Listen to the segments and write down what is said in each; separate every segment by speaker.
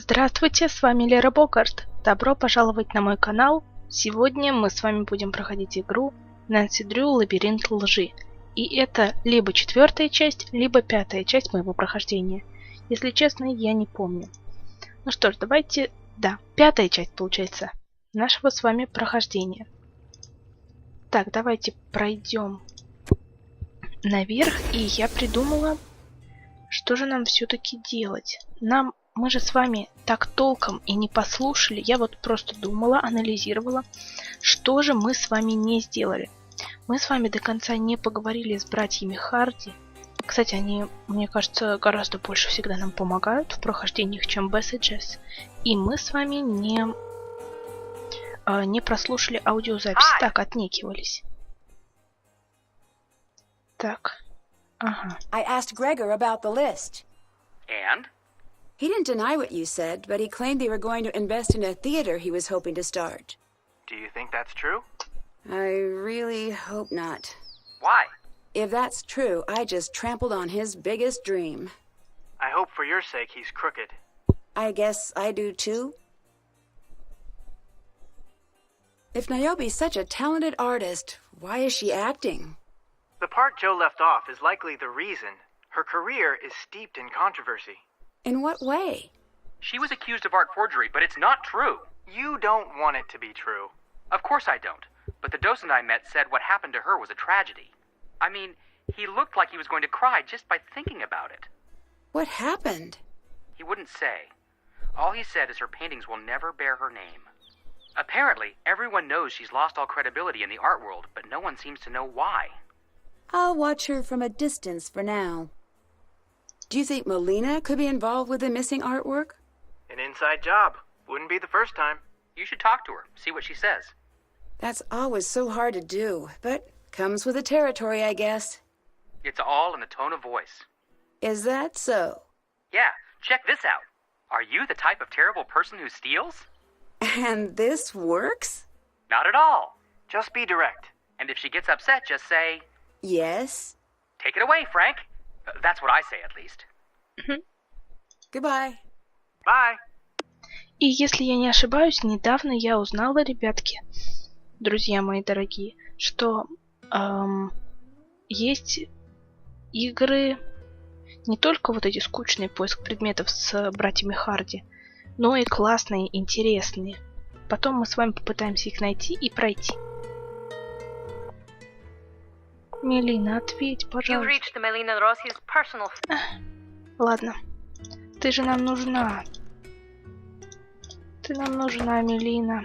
Speaker 1: Здравствуйте, с вами Лера Бокарт. Добро пожаловать на мой канал. Сегодня мы с вами будем проходить игру Нэнси Дрю «Лабиринт лжи». И это либо 4-я часть, либо 5-я часть моего прохождения. Если честно, я не помню. Ну что ж, давайте... Да, 5-я часть получается нашего с вами прохождения. Так, давайте пройдем наверх. И я придумала, что же нам все-таки делать. Мы же с вами так толком и не послушали. Я вот просто думала, анализировала, что же мы с вами не сделали. Мы с вами до конца не поговорили с братьями Харди. Кстати, они, мне кажется, гораздо больше всегда нам помогают в прохождениях, чем Бесс и Джесс. И мы с вами не прослушали аудиозапись. Так, отнекивались. Так. Ага.
Speaker 2: I asked Gregor about the list.
Speaker 3: And?
Speaker 2: He didn't deny what you said, but he claimed they were going to invest in a theater he was hoping to start.
Speaker 3: Do you think that's true?
Speaker 2: I really hope not.
Speaker 3: Why?
Speaker 2: If that's true, I just trampled on his biggest dream.
Speaker 3: I hope for your sake he's crooked.
Speaker 2: I guess I do too. If Niobe's such a talented artist, why is she acting?
Speaker 3: The part Joe left off is likely the reason. Her career is steeped in controversy.
Speaker 2: In what way?
Speaker 4: She was accused of art forgery, but it's not true.
Speaker 3: You don't want it to be true.
Speaker 4: Of course I don't. But the docent I met said what happened to her was a tragedy. I mean, he looked like he was going to cry just by thinking about it.
Speaker 2: What happened?
Speaker 4: He wouldn't say. All he said is her paintings will never bear her name. Apparently, everyone knows she's lost all credibility in the art world, but no one seems to know why.
Speaker 2: I'll watch her from a distance for now. Do you think Melina could be involved with the missing artwork?
Speaker 3: An inside job. Wouldn't be the first time.
Speaker 4: You should talk to her, see what she says.
Speaker 2: That's always so hard to do, but comes with the territory, I guess.
Speaker 4: It's all in the tone of voice.
Speaker 2: Is that so?
Speaker 4: Yeah, check this out. Are you the type of terrible person who steals?
Speaker 2: And this works?
Speaker 4: Not at all.
Speaker 3: Just be direct.
Speaker 4: And if she gets upset, just say,
Speaker 2: Yes.
Speaker 4: take it away, Frank. That's what I say, at least.
Speaker 2: Goodbye.
Speaker 3: Bye.
Speaker 1: И если я не ошибаюсь, недавно я узнала, ребятки, друзья мои дорогие, что есть игры, не только вот эти скучные поиск предметов с братьями Харди, но и классные, интересные. Потом мы с вами попытаемся их найти и пройти. Мелина, ответь, пожалуйста. Ладно. Ты же нам нужна. Ты нам нужна, Мелина.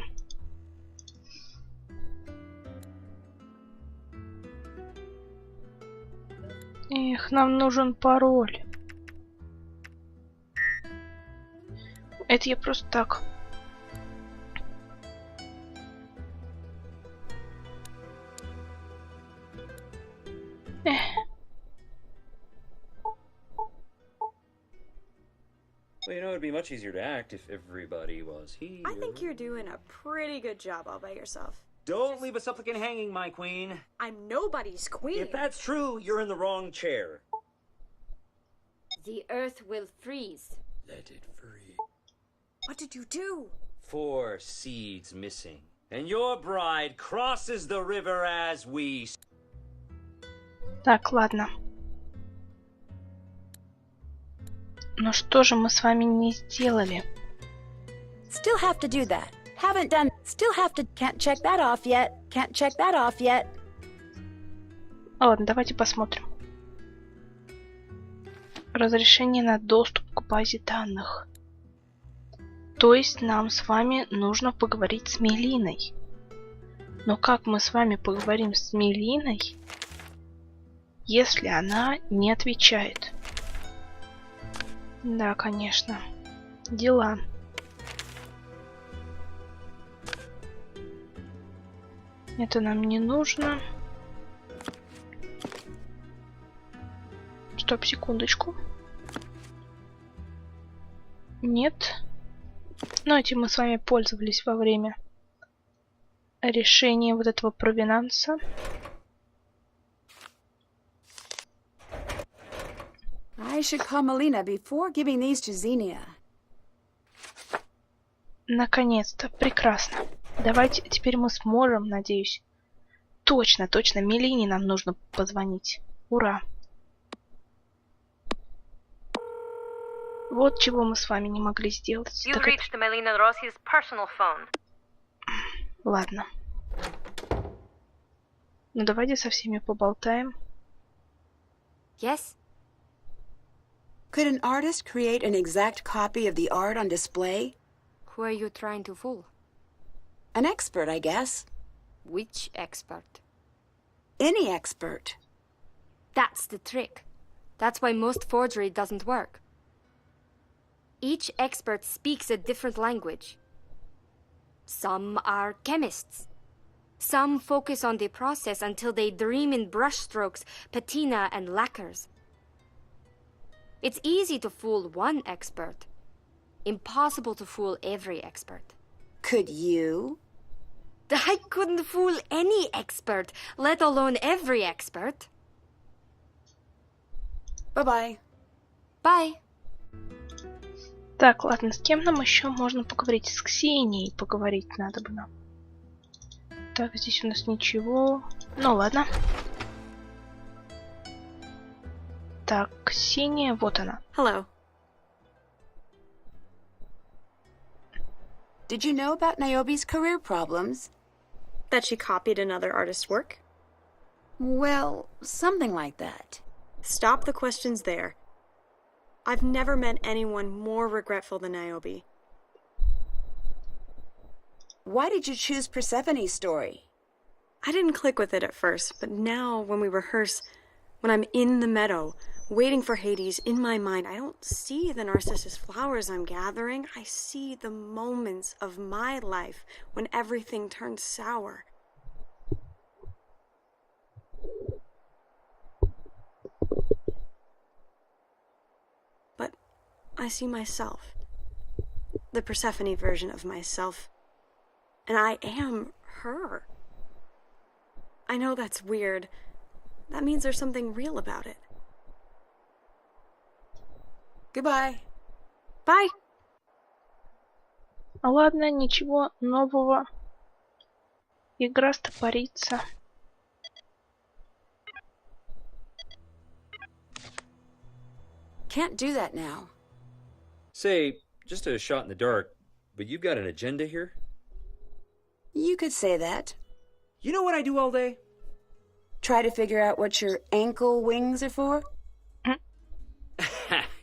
Speaker 1: Эх, нам нужен пароль. Это я просто так. Эх.
Speaker 5: Well, you know, it'd be much easier to act if everybody was here.
Speaker 6: I think you're doing a pretty good job all by yourself.
Speaker 5: Don't leave a supplicant hanging, my queen.
Speaker 6: I'm nobody's queen.
Speaker 5: If that's true, you're in the wrong chair.
Speaker 7: The earth will freeze.
Speaker 5: Let it freeze.
Speaker 6: What did you do?
Speaker 5: 4 seeds missing. And your bride crosses the river as we...
Speaker 1: Так, ладно. Ну что же мы с вами не сделали?
Speaker 2: Still have to do that. Haven't done. Still have to. Can't check that off yet. Can't check that off yet.
Speaker 1: Ладно, давайте посмотрим. Разрешение на доступ к базе данных. То есть нам с вами нужно поговорить с Мелиной. Но как мы с вами поговорим с Мелиной, если она не отвечает? Да, конечно. Дела. Это нам не нужно. Стоп, секундочку. Нет. Но этим мы с вами пользовались во время решения вот этого провинанса.
Speaker 2: I should call Melina before giving these to Xenia.
Speaker 1: Наконец-то. Прекрасно. Давайте теперь мы сможем, надеюсь. Точно, точно. Мелине нам нужно позвонить. Ура. Вот чего мы с вами не могли сделать.
Speaker 7: You've
Speaker 1: Так это-
Speaker 7: reached Melina Rossi's personal phone.
Speaker 1: Ладно. Ну давайте со всеми поболтаем.
Speaker 2: Yes? Could an artist create an exact copy of the art on display?
Speaker 8: Who are you trying to fool?
Speaker 2: An expert, I guess.
Speaker 8: Which expert?
Speaker 2: Any expert.
Speaker 8: That's the trick. That's why most forgery doesn't work. Each expert speaks a different language. Some are chemists. Some focus on the process until they dream in brushstrokes, patina, and lacquers. It's easy to fool one expert. Impossible to fool every expert.
Speaker 2: Could you?
Speaker 8: I couldn't fool any expert, let alone every expert.
Speaker 2: Bye-bye.
Speaker 8: Bye.
Speaker 1: Так, ладно, с кем нам еще можно поговорить? С Ксенией поговорить надо бы нам. Так, здесь у нас ничего. Ну ладно. Так, Ксения, вот она.
Speaker 6: Hello.
Speaker 2: Did you know about Niobe's career problems?
Speaker 6: That she copied another artist's work?
Speaker 2: Well, something like that.
Speaker 6: Stop the questions there. I've never met anyone more regretful than Niobe.
Speaker 2: Why did you choose Persephone's story?
Speaker 6: I didn't click with it at first, but now when we rehearse, when I'm in the meadow, waiting for Hades, in my mind, I don't see the narcissus flowers I'm gathering. I see the moments of my life when everything turns sour. But I see myself, the Persephone version of myself, and I am her. I know that's weird. That means there's something real about it.
Speaker 2: Goodbye.
Speaker 6: Bye!
Speaker 1: Ладно, ничего нового. Игра стопорится.
Speaker 2: Can't do that now.
Speaker 5: Say, just a shot in the dark, but you've got an agenda here?
Speaker 2: You could say that.
Speaker 5: You know what I do all day?
Speaker 2: Try to figure out what your ankle wings are for?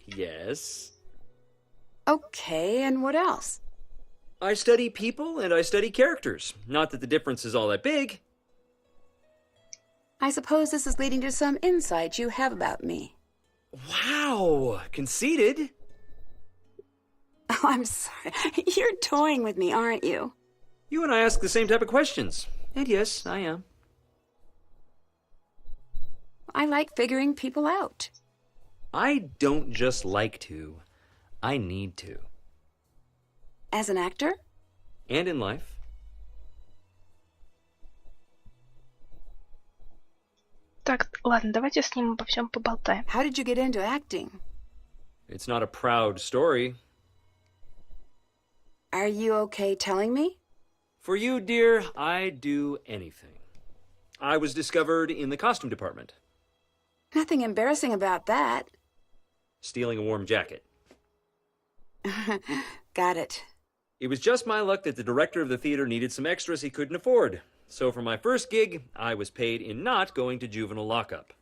Speaker 5: Yes.
Speaker 2: Okay, and what else?
Speaker 5: I study people and I study characters. Not that the difference is all that big.
Speaker 2: I suppose this is leading to some insight you have about me.
Speaker 5: Wow, conceited.
Speaker 2: Oh, I'm sorry. You're toying with me, aren't you?
Speaker 5: You and I ask the same type of questions. And yes, I am.
Speaker 2: I like figuring people out.
Speaker 5: I don't just like to. I need to.
Speaker 2: As an actor?
Speaker 5: And in life.
Speaker 1: Так, ладно, давайте с ним обо всем поболтаем.
Speaker 2: How did you get into acting?
Speaker 5: It's not a proud story.
Speaker 2: Are you okay telling me?
Speaker 5: For you, dear, I'd do anything. I was discovered in the costume department.
Speaker 2: Nothing embarrassing about that.
Speaker 5: Stealing a warm jacket.
Speaker 2: Got it.
Speaker 5: It was just my luck that the director of the theater needed some extras he couldn't afford. So for my first gig, I was paid in not going to juvenile lockup.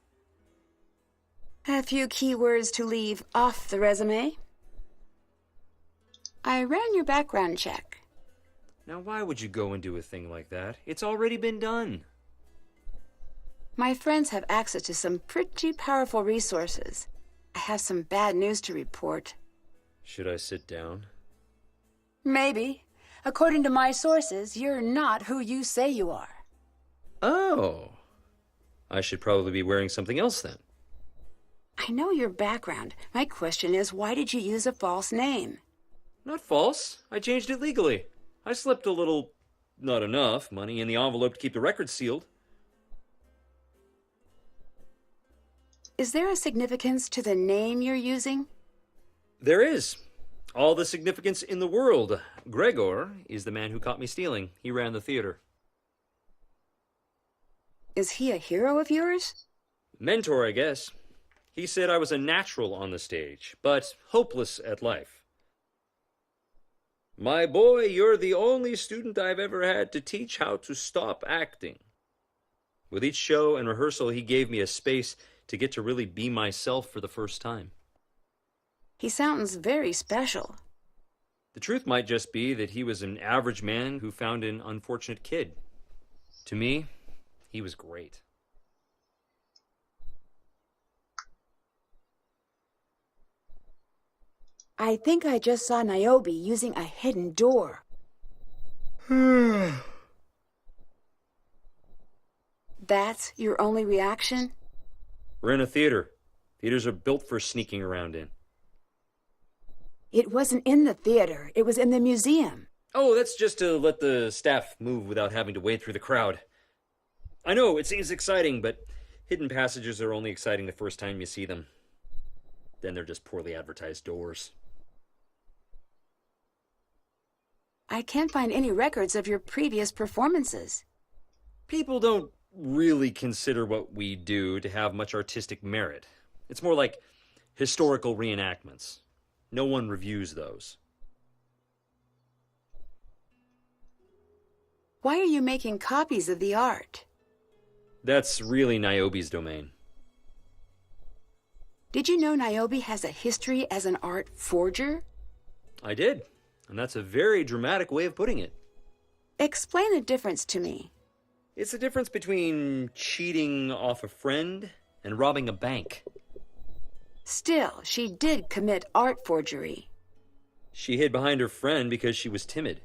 Speaker 2: A few key words to leave off the resume. I ran your background check.
Speaker 5: Now why would you go and do a thing like that? It's already been done.
Speaker 2: My friends have access to some pretty powerful resources. I have some bad news to report.
Speaker 5: Should I sit down?
Speaker 2: Maybe. According to my sources, you're not who you say you are.
Speaker 5: Oh. I should probably be wearing something else then.
Speaker 2: I know your background. My question is, why did you use a false name?
Speaker 5: Not false. I changed it legally. I slipped a little, not enough, money in the envelope to keep the record sealed.
Speaker 2: Is there a significance to the name you're using?
Speaker 5: There is. All the significance in the world. Gregor is the man who caught me stealing. He ran the theater.
Speaker 2: Is he a hero of yours?
Speaker 5: Mentor, I guess. He said I was a natural on the stage, but hopeless at life. My boy, you're the only student I've ever had to teach how to stop acting. With each show and rehearsal, he gave me a space to get to really be myself for the first time.
Speaker 2: He sounds very special.
Speaker 5: The truth might just be that he was an average man who found an unfortunate kid. To me, he was great.
Speaker 2: I think I just saw Niobe using a hidden door. That's your only reaction?
Speaker 5: We're in a theater. Theaters are built for sneaking around in.
Speaker 2: It wasn't in the theater. It was in the museum.
Speaker 5: Oh, that's just to let the staff move without having to wade through the crowd. I know, it seems exciting, but hidden passages are only exciting the first time you see them. Then they're just poorly advertised doors.
Speaker 2: I can't find any records of your previous performances.
Speaker 5: People don't really consider what we do to have much artistic merit. It's more like historical reenactments. No one reviews those.
Speaker 2: Why are you making copies of the art?
Speaker 5: That's really Niobe's domain.
Speaker 2: Did you know Niobe has a history as an art forger?
Speaker 5: I did, and that's a very dramatic way of putting it.
Speaker 2: Explain the difference to me.
Speaker 5: It's the difference between cheating off a friend and robbing a bank.
Speaker 2: Still, she did commit art forgery.
Speaker 5: She hid behind her friend because she was timid.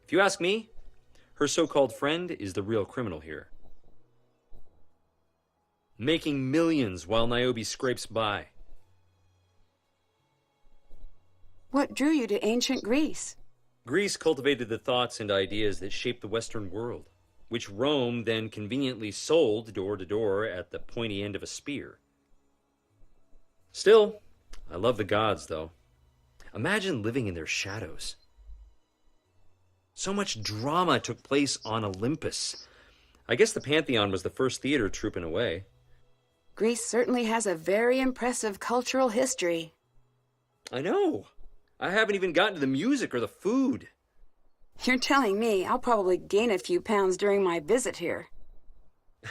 Speaker 5: If you ask me, her so-called friend is the real criminal here. Making millions while Niobe scrapes by.
Speaker 2: What drew you to ancient Greece?
Speaker 5: Greece cultivated the thoughts and ideas that shaped the Western world, which Rome then conveniently sold door to door at the pointy end of a spear. Still, I love the gods, though. Imagine living in their shadows. So much drama took place on Olympus. I guess the Pantheon was the first theater troupe in a way.
Speaker 2: Greece certainly has a very impressive cultural history.
Speaker 5: I know. I haven't even gotten to the music or the food.
Speaker 2: You're telling me I'll probably gain a few pounds during my visit here.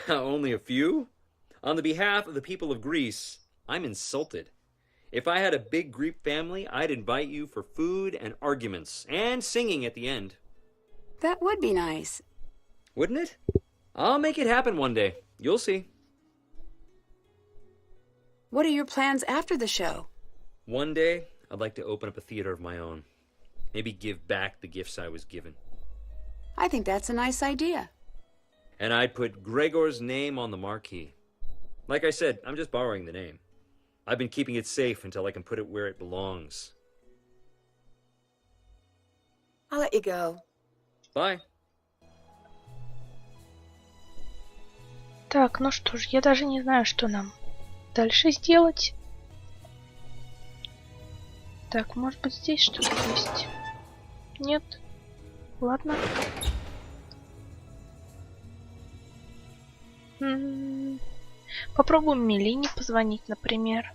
Speaker 5: Only a few? On the behalf of the people of Greece, I'm insulted. If I had a big Greek family, I'd invite you for food and arguments, and singing at the end.
Speaker 2: That would be nice.
Speaker 5: Wouldn't it? I'll make it happen one day. You'll see.
Speaker 2: What are your plans after the show?
Speaker 5: One day, I'd like to open up a theater of my own. Maybe give back the gifts I was given.
Speaker 2: I think that's a nice idea.
Speaker 5: And I'd put Gregor's name on the marquee. Like I said, I'm just borrowing the name. I've been keeping it safe until I can put it where it belongs.
Speaker 2: I'll let you go.
Speaker 5: Bye.
Speaker 1: Так, ну что ж, я даже не знаю, что нам дальше сделать. Так, может быть, здесь что-то есть? Нет? Ладно. Попробуем Мелине позвонить, например.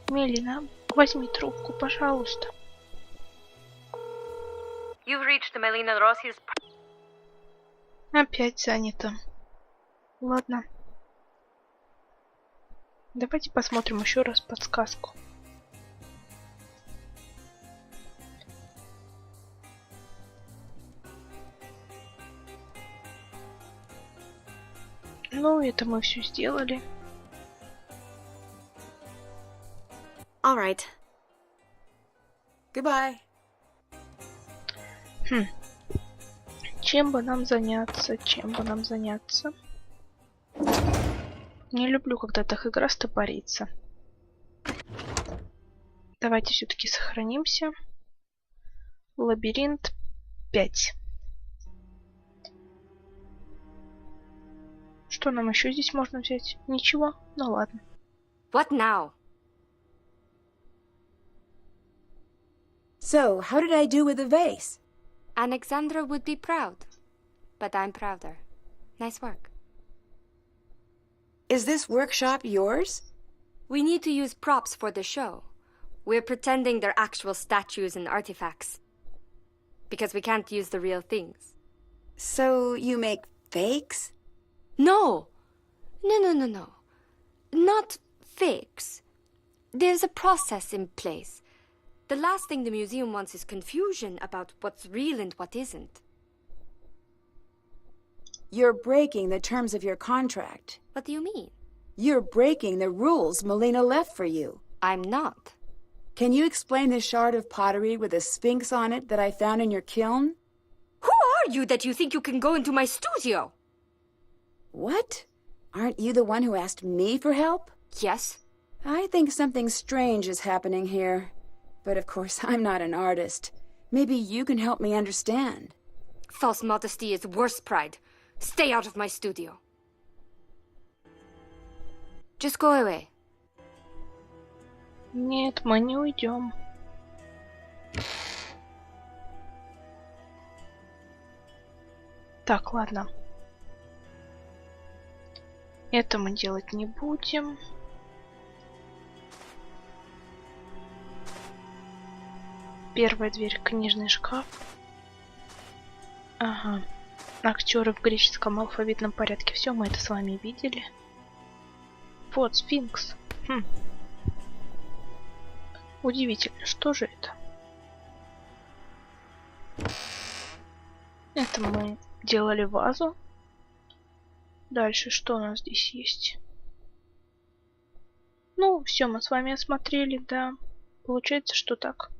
Speaker 1: Мелина, возьми трубку, пожалуйста.
Speaker 7: You've reached Melina Rossi's...
Speaker 1: Опять занято. Ладно. Давайте посмотрим еще раз подсказку. Ну, это мы все сделали.
Speaker 6: All right.
Speaker 2: Goodbye.
Speaker 1: Чем бы нам заняться? Чем бы нам заняться? Не люблю, когда так игра стопорится. Давайте все-таки сохранимся. Лабиринт 5. Что нам еще здесь можно взять? Ничего? Ну ладно.
Speaker 8: What now?
Speaker 2: So, how did I do with the vase?
Speaker 8: Alexandra would be proud. But I'm prouder. Nice work.
Speaker 2: Is this workshop yours?
Speaker 8: We need to use props for the show. We're pretending they're actual statues and artifacts. Because we can't use the real things.
Speaker 2: So, you make fakes?
Speaker 8: No! No. Not fakes. There's a process in place. The last thing the museum wants is confusion about what's real and what isn't.
Speaker 2: You're breaking the terms of your contract.
Speaker 8: What do you mean?
Speaker 2: You're breaking the rules Melina left for you.
Speaker 8: I'm not.
Speaker 2: Can you explain the shard of pottery with a sphinx on it that I found in your kiln?
Speaker 8: Who are you that you think you can go into my studio?
Speaker 2: What? Aren't you the one who asked me for help?
Speaker 8: Yes.
Speaker 2: I think something strange is happening here. But of course, I'm not an artist. Maybe you can help me understand.
Speaker 8: False modesty is worse pride. Stay out of my studio. Just go away.
Speaker 1: Нет, мы не уйдем. Так, ладно. Это мы делать не будем. Первая дверь, книжный шкаф. Ага. Актеры в греческом алфавитном порядке. Все, мы это с вами видели. Вот, сфинкс. Удивительно, что же это? Это мы делали вазу. Дальше что у нас здесь есть? Ну, все мы с вами осмотрели, да. Получается, что так.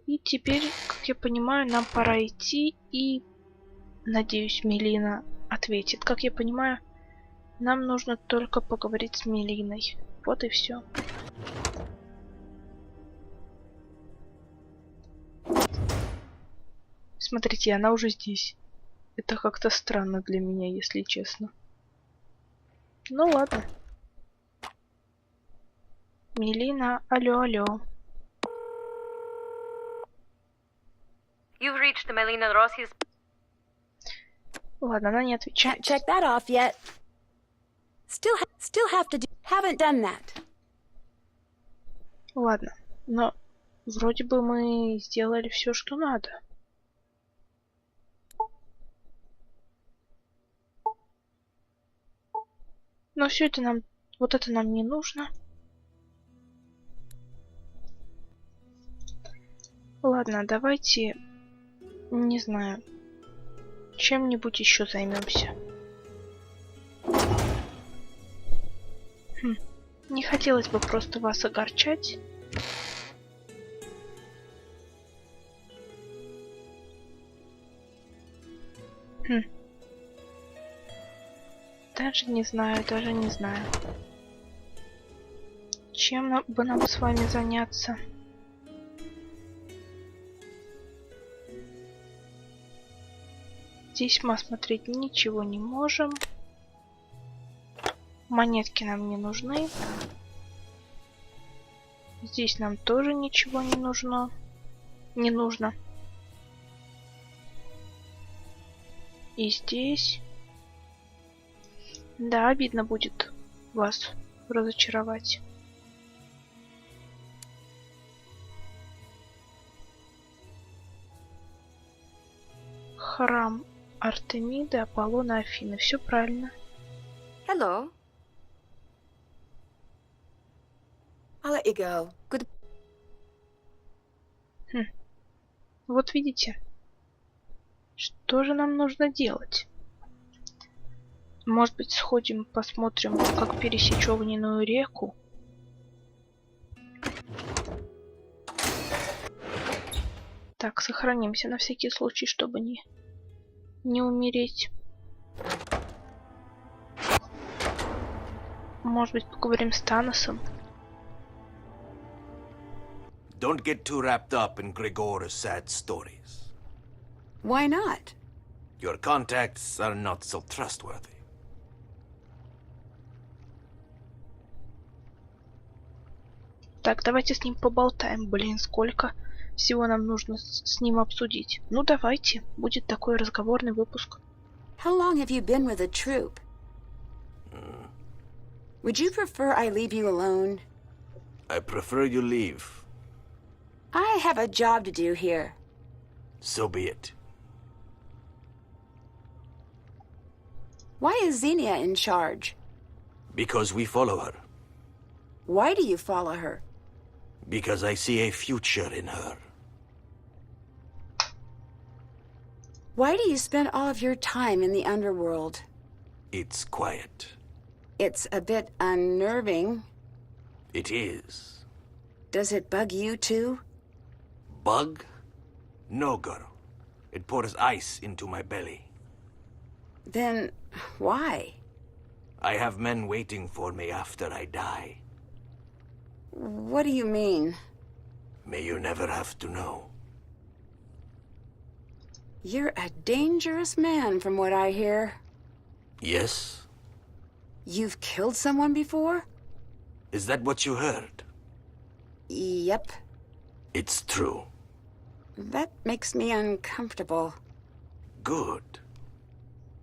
Speaker 1: И теперь, как я понимаю, нам пора идти и... Надеюсь, Мелина ответит. Как я понимаю, нам нужно только поговорить с Мелиной. Вот и все. Смотрите, она уже здесь. Это как-то странно для меня, если честно. Ну ладно. Мелина, алло.
Speaker 7: You've reached the Melina Rossi's...
Speaker 1: Ладно, она не отвечает.
Speaker 2: Can't check that off yet. Still have to do... Haven't done that.
Speaker 1: Ладно, но вроде бы мы сделали все, что надо. Но все это нам... Вот это нам не нужно. Ладно, давайте... Не знаю. Чем-нибудь еще займемся. Не хотелось бы просто вас огорчать. Даже не знаю. Чем бы нам с вами заняться? Здесь мы осмотреть ничего не можем. Монетки нам не нужны. Здесь нам тоже ничего не нужно. Не нужно. И здесь... Да, обидно будет вас разочаровать. Храм Артемиды, Аполлона, Афины. Все правильно.
Speaker 8: Hello.
Speaker 2: I'll let you go.
Speaker 8: Good.
Speaker 1: Вот видите, что же нам нужно делать? Может быть, сходим, посмотрим, как пересечь огненную реку? Так, сохранимся на всякий случай, чтобы не умереть. Может быть, поговорим с Таносом?
Speaker 9: Don't get too wrapped up in Gregor's sad stories.
Speaker 2: Why not?
Speaker 9: Your contacts are not so trustworthy.
Speaker 1: Так, давайте с ним поболтаем. Блин, сколько всего нам нужно с ним обсудить. Ну, давайте. Будет такой разговорный выпуск.
Speaker 2: How long have you been with the troupe? Would you prefer I leave you alone?
Speaker 9: I prefer you leave.
Speaker 2: I have a job to do here.
Speaker 9: So be it.
Speaker 2: Why is Xenia in charge?
Speaker 9: Because we follow her.
Speaker 2: Why do you follow her?
Speaker 9: Because I see a future in her.
Speaker 2: Why do you spend all of your time in the underworld?
Speaker 9: It's quiet.
Speaker 2: It's a bit unnerving.
Speaker 9: It is.
Speaker 2: Does it bug you too?
Speaker 9: Bug? No, girl. It pours ice into my belly.
Speaker 2: Then why?
Speaker 9: I have men waiting for me after I die.
Speaker 2: What do you mean?
Speaker 9: May you never have to know.
Speaker 2: You're a dangerous man from what I hear.
Speaker 9: Yes?
Speaker 2: You've killed someone before?
Speaker 9: Is that what you heard?
Speaker 2: Yep.
Speaker 9: It's true.
Speaker 2: That makes me uncomfortable.
Speaker 9: Good.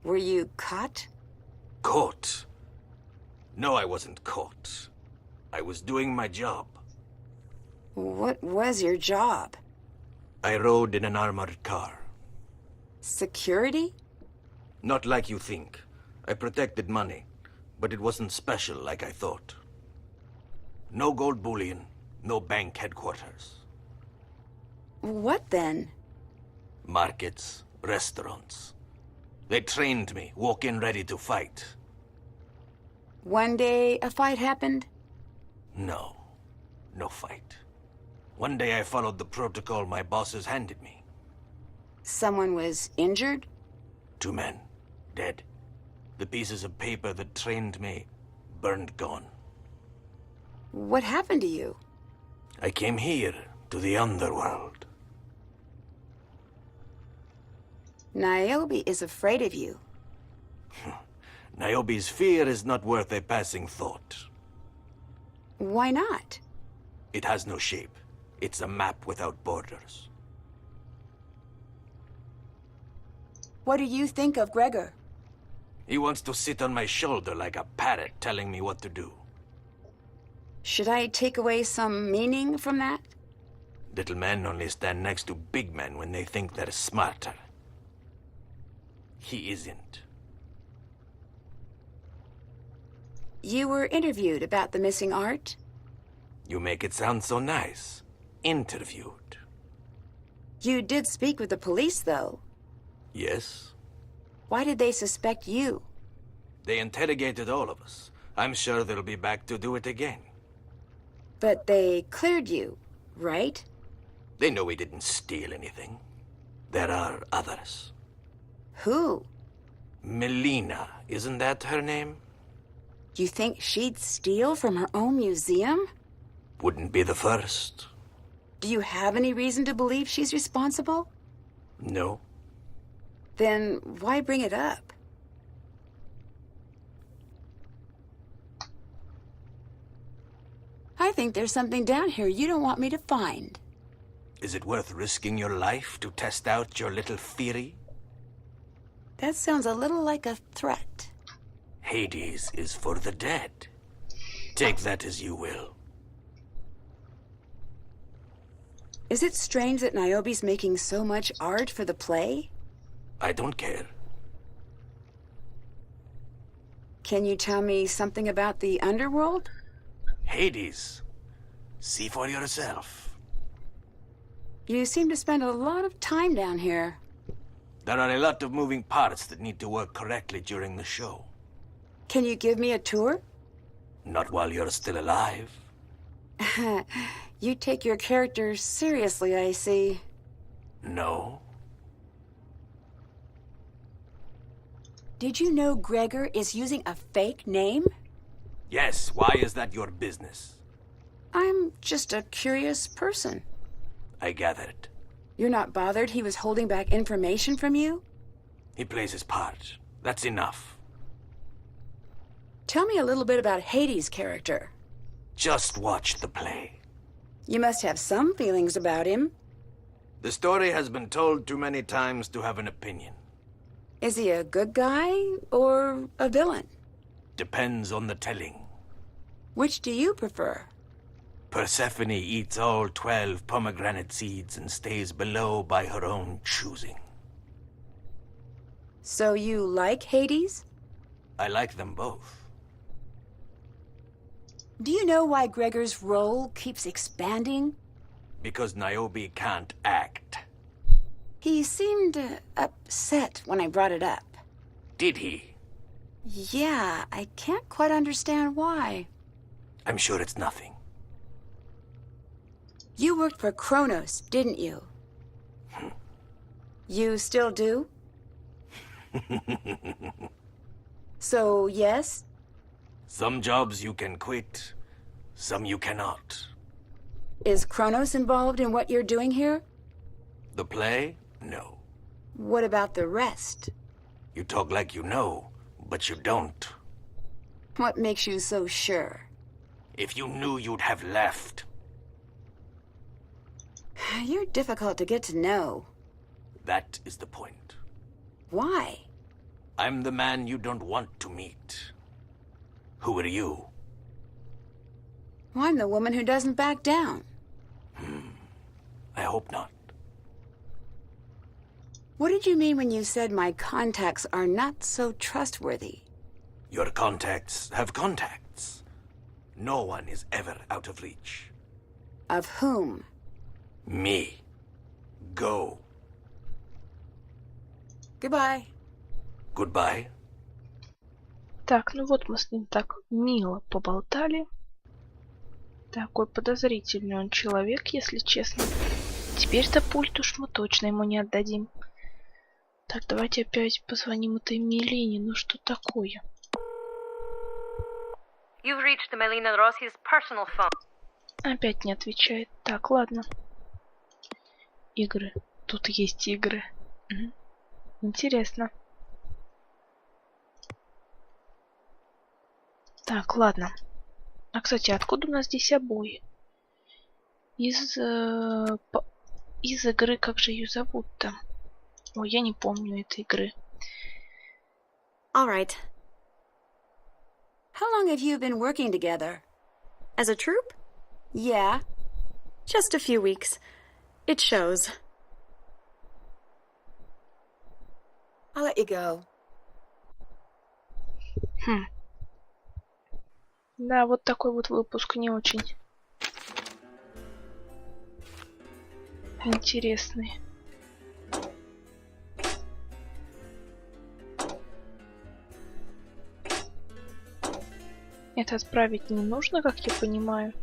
Speaker 2: Were you caught?
Speaker 9: Caught? No, I wasn't caught. I was doing my job.
Speaker 2: What was your job?
Speaker 9: I rode in an armored car.
Speaker 2: Security?
Speaker 9: Not like you think. I protected money, but it wasn't special like I thought. No gold bullion, no bank headquarters.
Speaker 2: What then?
Speaker 9: Markets, restaurants. They trained me, walk in ready to fight.
Speaker 2: One day a fight happened?
Speaker 9: No, no fight. One day I followed the protocol my bosses handed me.
Speaker 2: Someone was injured?
Speaker 9: 2 men, dead. The pieces of paper that trained me, burned gone.
Speaker 2: What happened to you?
Speaker 9: I came here, to the underworld.
Speaker 2: Niobe is afraid of you.
Speaker 9: Niobe's fear is not worth a passing thought.
Speaker 2: Why not?
Speaker 9: It has no shape. It's a map without borders.
Speaker 2: What do you think of Gregor?
Speaker 9: He wants to sit on my shoulder like a parrot telling me what to do.
Speaker 2: Should I take away some meaning from that?
Speaker 9: Little men only stand next to big men when they think they're smarter. He isn't.
Speaker 2: You were interviewed about the missing art?
Speaker 9: You make it sound so nice. Interviewed.
Speaker 2: You did speak with the police, though.
Speaker 9: Yes?
Speaker 2: Why did they suspect you?
Speaker 9: They interrogated all of us. I'm sure they'll be back to do it again.
Speaker 2: But they cleared you, right?
Speaker 9: They know we didn't steal anything. There are others.
Speaker 2: Who?
Speaker 9: Melina, isn't that her name?
Speaker 2: You think she'd steal from her own museum?
Speaker 9: Wouldn't be the first.
Speaker 2: Do you have any reason to believe she's responsible?
Speaker 9: No.
Speaker 2: Then why bring it up? I think there's something down here you don't want me to find.
Speaker 9: Is it worth risking your life to test out your little theory?
Speaker 2: That sounds a little like a threat.
Speaker 9: Hades is for the dead. Take that as you will.
Speaker 2: Is it strange that Niobe's making so much art for the play?
Speaker 9: I don't care.
Speaker 2: Can you tell me something about the underworld?
Speaker 9: Hades. See for yourself.
Speaker 2: You seem to spend a lot of time down here.
Speaker 9: There are a lot of moving parts that need to work correctly during the show.
Speaker 2: Can you give me a tour?
Speaker 9: Not while you're still alive.
Speaker 2: You take your characters seriously, I see.
Speaker 9: No.
Speaker 2: Did you know Gregor is using a fake name?
Speaker 9: Yes, why is that your business?
Speaker 2: I'm just a curious person.
Speaker 9: I gathered.
Speaker 2: You're not bothered he was holding back information from you?
Speaker 9: He plays his part. That's enough.
Speaker 2: Tell me a little bit about Hades' character.
Speaker 9: Just watch the play.
Speaker 2: You must have some feelings about him.
Speaker 9: The story has been told too many times to have an opinion.
Speaker 2: Is he a good guy or a villain?
Speaker 9: Depends on the telling.
Speaker 2: Which do you prefer?
Speaker 9: Persephone eats all 12 pomegranate seeds and stays below by her own choosing.
Speaker 2: So you like Hades?
Speaker 9: I like them both.
Speaker 2: Do you know why Gregor's role keeps expanding?
Speaker 9: Because Niobe can't act.
Speaker 2: He seemed upset when I brought it up.
Speaker 9: Did he?
Speaker 2: Yeah, I can't quite understand why.
Speaker 9: I'm sure it's nothing.
Speaker 2: You worked for Kronos, didn't you? You still do? So, yes?
Speaker 9: Some jobs you can quit, some you cannot.
Speaker 2: Is Kronos involved in what you're doing here?
Speaker 9: The play? No.
Speaker 2: What about the rest?
Speaker 9: You talk like you know, but you don't.
Speaker 2: What makes you so sure?
Speaker 9: If you knew, you'd have left.
Speaker 2: You're difficult to get to know.
Speaker 9: That is the point.
Speaker 2: Why?
Speaker 9: I'm the man you don't want to meet. Who are you?
Speaker 2: I'm the woman who doesn't back down.
Speaker 9: I hope not.
Speaker 2: What did you mean when you said my contacts are not so trustworthy?
Speaker 9: Your contacts have contacts. No one is ever out of reach.
Speaker 2: Of whom?
Speaker 9: Me. Go.
Speaker 2: Goodbye.
Speaker 9: Goodbye.
Speaker 1: Так, ну вот мы с ним так мило поболтали. Такой подозрительный он человек, если честно. Теперь-то пульт уж мы точно ему не отдадим. Так, давайте опять позвоним этой Милине. Ну что такое?
Speaker 7: You've reached Melina Rossi's personal phone.
Speaker 1: Опять не отвечает. Так, ладно. Игры. Тут есть игры. Интересно. Так, ладно. А, кстати, откуда у нас здесь обои? Из игры, как же ее зовут-то? Ой, я не помню этой игры.
Speaker 6: All right.
Speaker 2: How long have you been working together?
Speaker 6: As a troupe?
Speaker 2: Yeah.
Speaker 6: Just a few weeks. It shows.
Speaker 2: I'll let you go.
Speaker 1: Да, вот такой вот выпуск не очень интересный. Это отправить не нужно, как я понимаю.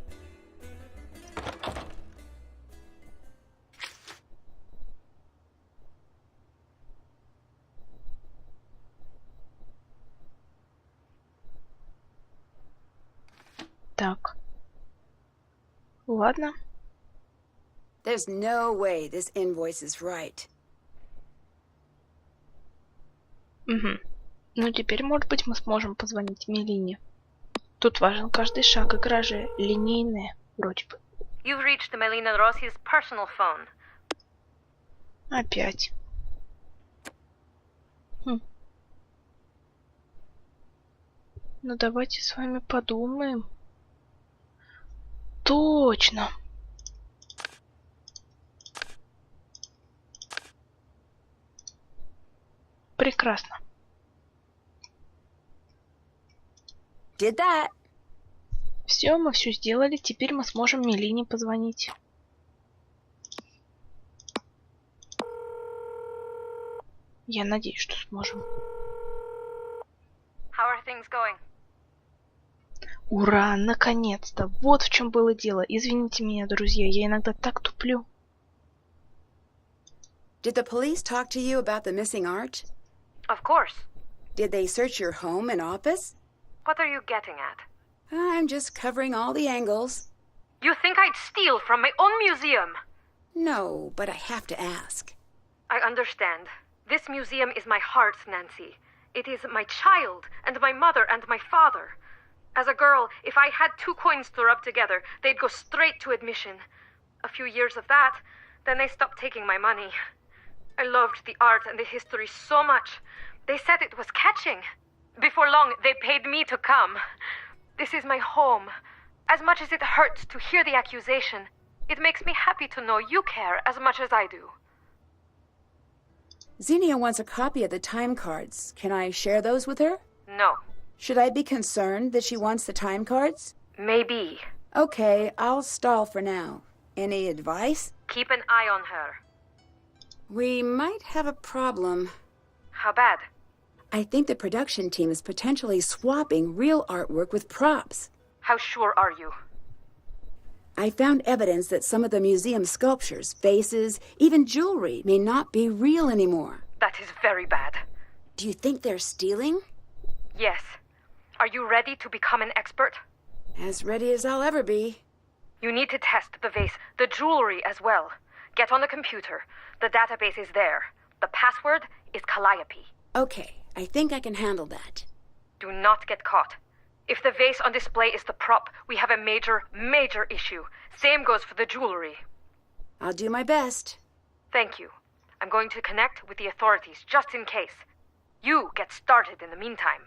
Speaker 1: Так. Ладно.
Speaker 2: There's no way this invoice is right.
Speaker 1: Угу. Ну, теперь, может быть, мы сможем позвонить Милине. Тут важен каждый шаг игры же линейная, вроде бы.
Speaker 7: You've reached Melina Rossi's personal phone.
Speaker 1: Опять. Ну, давайте с вами подумаем. Точно. Прекрасно.
Speaker 2: Did that.
Speaker 1: Все, мы все сделали. Теперь мы сможем Милине позвонить. Я надеюсь, что сможем.
Speaker 7: How are things going?
Speaker 1: Ура, наконец-то! Вот в чем было дело. Извините меня, друзья, я иногда так туплю.
Speaker 2: Did the police talk to you about the missing art?
Speaker 7: Of course.
Speaker 2: Did they search your home and office?
Speaker 7: What are you getting at?
Speaker 2: I'm just covering all the angles.
Speaker 7: You think I'd steal from my own museum?
Speaker 2: No, but I have to ask.
Speaker 7: I understand. This museum is my heart, Nancy. It is my child, and my mother, and my father. As a girl, if I had 2 coins to rub together, they'd go straight to admission. A few years of that, then they stopped taking my money. I loved the art and the history so much. They said it was catching. Before long, they paid me to come. This is my home. As much as it hurts to hear the accusation, it makes me happy to know you care as much as I do.
Speaker 2: Xenia wants a copy of the time cards. Can I share those with her?
Speaker 7: No.
Speaker 2: Should I be concerned that she wants the time cards?
Speaker 7: Maybe.
Speaker 2: Okay, I'll stall for now. Any advice?
Speaker 7: Keep an eye on her.
Speaker 2: We might have a problem.
Speaker 7: How bad?
Speaker 2: I think the production team is potentially swapping real artwork with props.
Speaker 7: How sure are you?
Speaker 2: I found evidence that some of the museum sculptures, vases, even jewelry may not be real anymore.
Speaker 7: That is very bad.
Speaker 2: Do you think they're stealing?
Speaker 7: Yes. Are you ready to become an expert?
Speaker 2: As ready as I'll ever be.
Speaker 7: You need to test the vase, the jewelry as well. Get on the computer. The database is there. The password is Calliope.
Speaker 2: Okay, I think I can handle that.
Speaker 7: Do not get caught. If the vase on display is the prop, we have a major issue. Same goes for the jewelry.
Speaker 2: I'll do my best.
Speaker 7: Thank you. I'm going to connect with the authorities just in case. You get started in the meantime.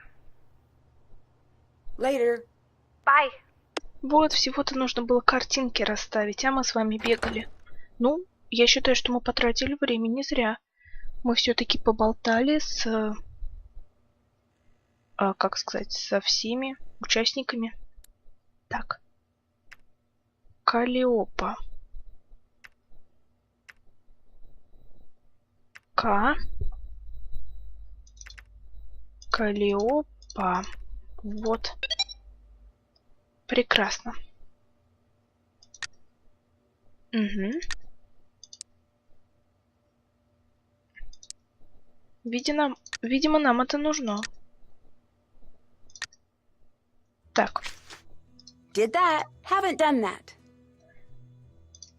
Speaker 2: Later.
Speaker 7: Bye.
Speaker 1: Вот, всего-то нужно было картинки расставить, а мы с вами бегали. Ну, я считаю, что мы потратили время не зря. Мы все-таки поболтали с... как сказать, со всеми участниками. Так. Калиопа. Калиопа. Вот. Прекрасно. Угу. Видимо, нам это нужно. Так.
Speaker 2: Did that. Haven't done that.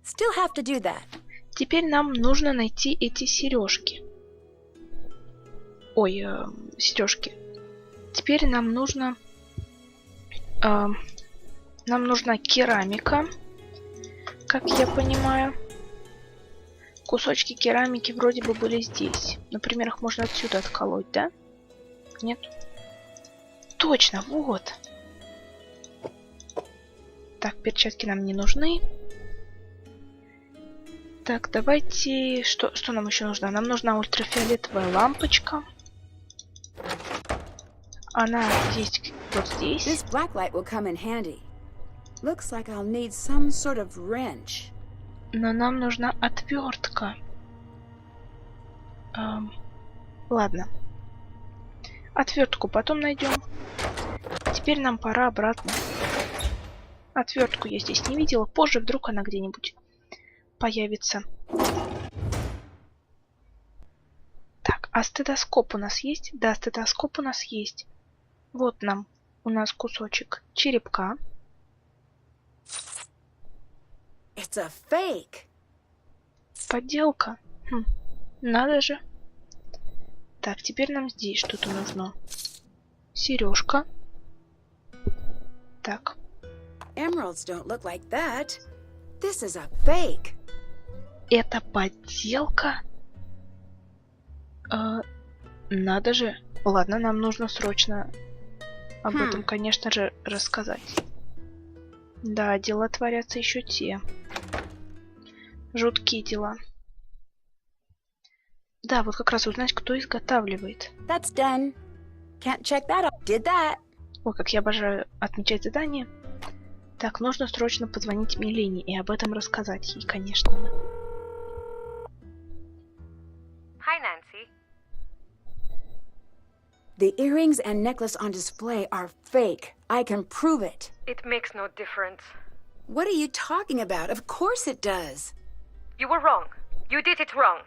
Speaker 2: Still have to do that.
Speaker 1: Теперь нам нужно найти эти сережки. Ой, сережки. Теперь нам нужно... нам нужна керамика, как я понимаю. Кусочки керамики вроде бы были здесь. Например, их можно отсюда отколоть, да? Нет? Точно, вот. Так, перчатки нам не нужны. Так, давайте... Что нам еще нужно? Нам нужна ультрафиолетовая лампочка. Она есть вот здесь.
Speaker 2: This blacklight will come in handy. Looks like I'll need some sort of wrench.
Speaker 1: Но нам нужна отвертка. Ладно. Отвертку потом найдем. Теперь нам пора обратно. Отвертку я здесь не видела. Позже вдруг она где-нибудь появится. Так, а стетоскоп у нас есть? Да, стетоскоп у нас есть. Вот у нас кусочек черепка.
Speaker 2: It's a fake.
Speaker 1: Подделка. Надо же. Так, теперь нам здесь что-то нужно. Сережка. Так.
Speaker 2: Emeralds don't look like that. This is a fake.
Speaker 1: Это подделка? Надо же. Ладно, нам нужно срочно об этом, конечно же, рассказать. Да, дела творятся еще те. Жуткие дела. Да, вот как раз узнать, кто изготавливает.
Speaker 2: That's done. Can't check that out. Did that.
Speaker 1: Ой, как я обожаю отмечать задания. Так, нужно срочно позвонить Милене и об этом рассказать ей, конечно.
Speaker 7: Hi, Nancy.
Speaker 2: The earrings and necklace on display are fake. I can prove it.
Speaker 7: It makes no difference.
Speaker 2: What are you talking about? Of course it does.
Speaker 7: You were wrong. You did it wrong.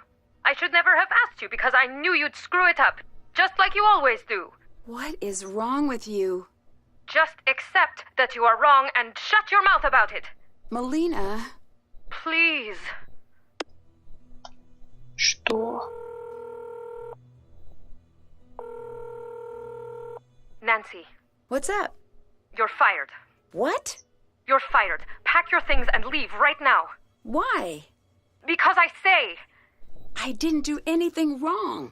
Speaker 7: I should never have asked you because I knew you'd screw it up, just like you always do.
Speaker 2: What is wrong with you?
Speaker 7: Just accept that you are wrong and shut your mouth about it.
Speaker 2: Melina.
Speaker 7: Please.
Speaker 1: Что?
Speaker 7: Nancy.
Speaker 2: What's up?
Speaker 7: You're fired.
Speaker 2: What?
Speaker 7: You're fired. Pack your things and leave right now.
Speaker 2: Why?
Speaker 7: Because I say.
Speaker 2: I didn't do anything wrong.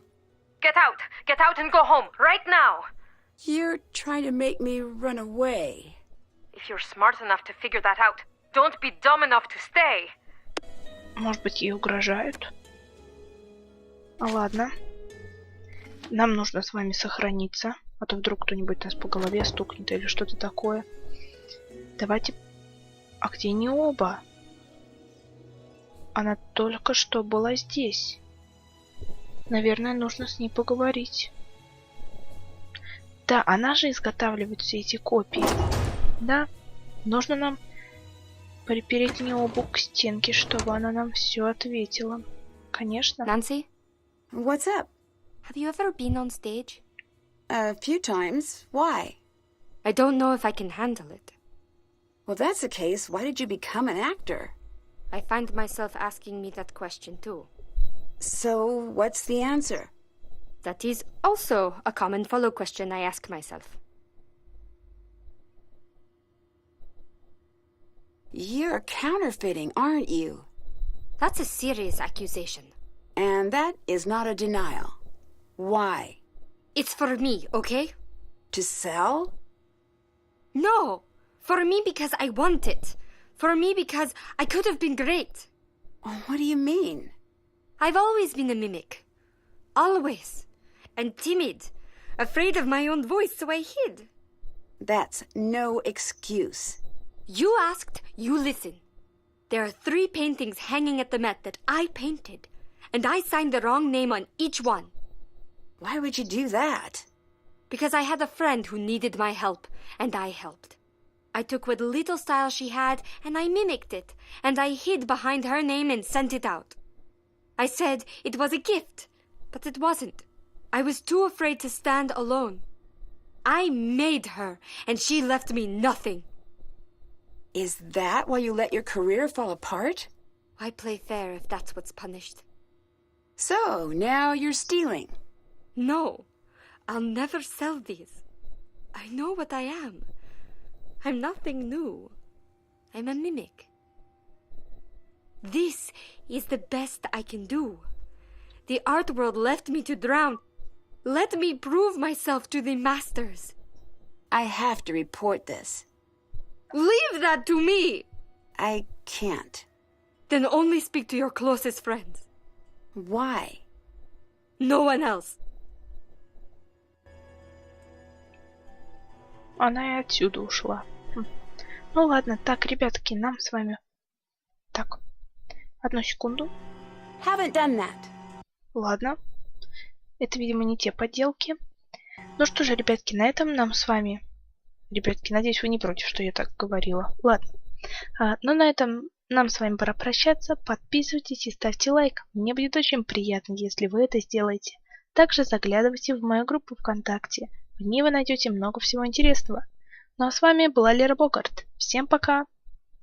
Speaker 7: Get out. Get out and go home right now.
Speaker 2: You're trying to make me run away.
Speaker 7: If you're smart enough to figure that out, don't be dumb enough to stay.
Speaker 1: Может быть, ей угрожают? Ладно. Нам нужно с вами сохраниться, а то вдруг кто-нибудь нас по голове стукнет или что-то такое. Давайте... А где не оба? Она только что была здесь. Наверное, нужно с ней поговорить. Да, она же изготавливает все эти копии. Да, нужно нам припереть Необу к стенке, чтобы она нам все ответила. Конечно.
Speaker 8: Nancy?
Speaker 2: What's up?
Speaker 8: Have you ever been on stage?
Speaker 2: A few times. Why?
Speaker 8: I don't know if I can handle it.
Speaker 2: Well, if that's the case, why did you become an actor?
Speaker 8: I find myself asking me that question too.
Speaker 2: So, what's the answer?
Speaker 8: That is also a common follow question I ask myself.
Speaker 2: You're counterfeiting, aren't you?
Speaker 8: That's a serious accusation.
Speaker 2: And that is not a denial. Why?
Speaker 8: It's for me, okay?
Speaker 2: To sell?
Speaker 8: No! For me because I want it. For me because I could have been great.
Speaker 2: Oh, what do you mean?
Speaker 8: I've always been a mimic. Always. And timid. Afraid of my own voice, so I hid.
Speaker 2: That's no excuse.
Speaker 8: You asked, you listen. There are 3 paintings hanging at the Met that I painted. And I signed the wrong name on each one.
Speaker 2: Why would you do that?
Speaker 8: Because I had a friend who needed my help, and I helped. I took what little style she had, and I mimicked it, and I hid behind her name and sent it out. I said it was a gift, but it wasn't. I was too afraid to stand alone. I made her, and she left me nothing.
Speaker 2: Is that why you let your career fall apart?
Speaker 8: Why play fair if that's what's punished?
Speaker 2: So, now you're stealing.
Speaker 8: No, I'll never sell these. I know what I am. I'm nothing new. I'm a mimic. This is the best I can do. The art world left me to drown. Let me prove myself to the masters.
Speaker 2: I have to report this.
Speaker 8: Leave that to me!
Speaker 2: I can't.
Speaker 8: Then only speak to your closest friends.
Speaker 2: Why?
Speaker 8: No one else.
Speaker 1: Она и отсюда ушла. Ну ладно, так, ребятки, нам с вами... Так, одну секунду.
Speaker 2: Haven't done that.
Speaker 1: Ладно. Это, видимо, не те подделки. Ну что же, ребятки, на этом нам с вами... Ребятки, надеюсь, вы не против, что я так говорила. Ладно. Но на этом нам с вами пора прощаться. Подписывайтесь и ставьте лайк. Мне будет очень приятно, если вы это сделаете. Также заглядывайте в мою группу ВКонтакте. В ней вы найдете много всего интересного. Ну а с вами была Лера Богарт. Всем пока!